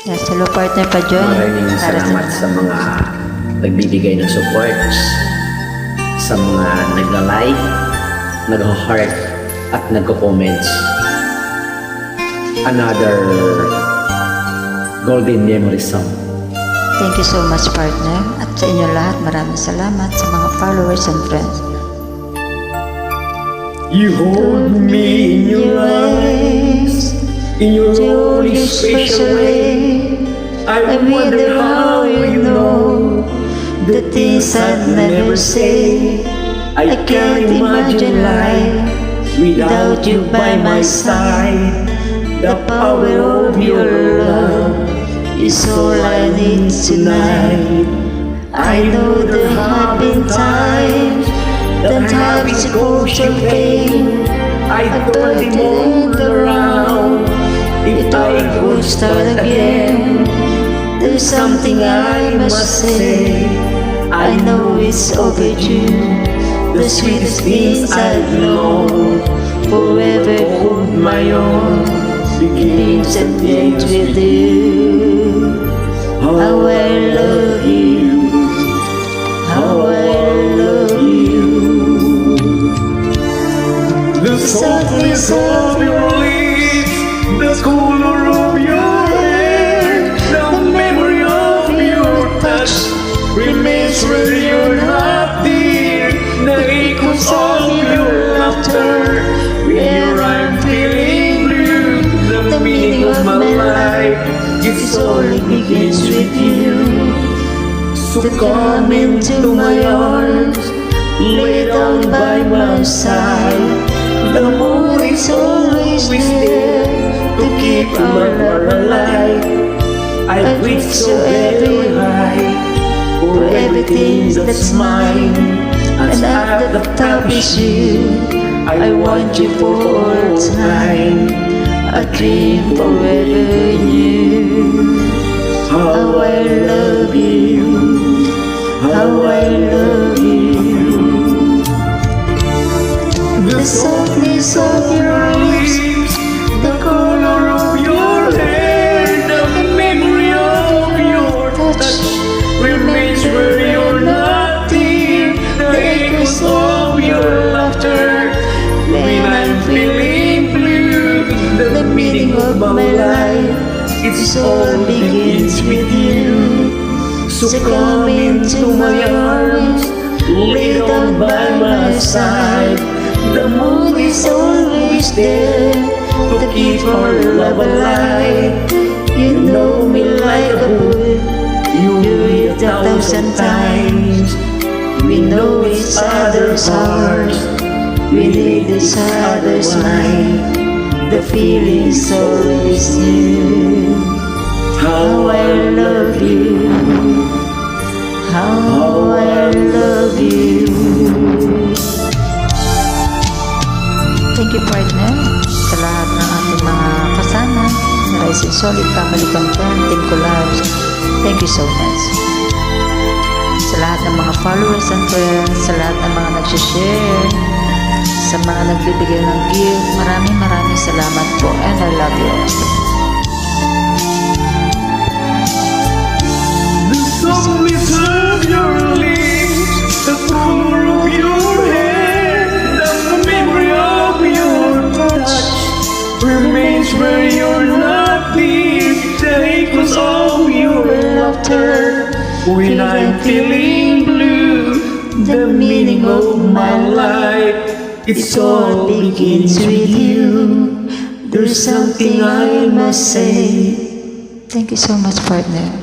Yes, hello partner pa John. Maraming salamat sa mga nagbibigay ng supports, sa mga nagla-like, nag-heart, at nagko-comments. Another golden memory song. Thank you so much partner. At sa inyo lahat, maraming salamat sa mga followers and friends. You hold me in your eyes, in your only special way. I wonder how you know the things I'd never say. I can't imagine life without you by my side. The power of your love is all I need tonight. I know there have been times that habits goes away. I turned it around. If I could start again, there's something I must say. I know it's overdue. The sweetest things I've known, forever hold my own, begins and ends with you. How I love you, how I love you. The softness of your lips, the color of your hair, the memory of your touch remains where you're not there. The echoes of your laughter, where I'm feeling blue. The meaning of my life, it's all it begins with you. So come into my arms, lay down by my side. The moon is always there to keep our love alive. I reach so very high for everything that's mine, and at the top is you. I want you for all time, a dream forever new. How I love you, how I love you. The softness of your lips, the color of your hair, the memory of your touch remains where you're not there. The echoes of your laughter, when I'm feeling blue. The meaning of my life, it's all begins with you. So come into my arms, lay down by my side. The moon is always there to keep our love alive. You know me like a book, you read 1,000 times. We know each other's hearts, we need each other's mind. The feeling's always new. How I love you, how I love you. Thank you partner sa lahat ng ating mga kasama sa Rise and Solid Family Content Team Collabs. Thank you so much. Sa lahat ng mga followers and friends, sa lahat ng mga nag-share, sa mga nagbibigay ng gift, maraming salamat po and I love you. The softness of your lips, the color of your hair, the memory of your touch remains where you're not there. The echoes of your laughter, when I'm feeling blue. The meaning of my life, it's all begins with you. There's something I must say. Thank you so much partner.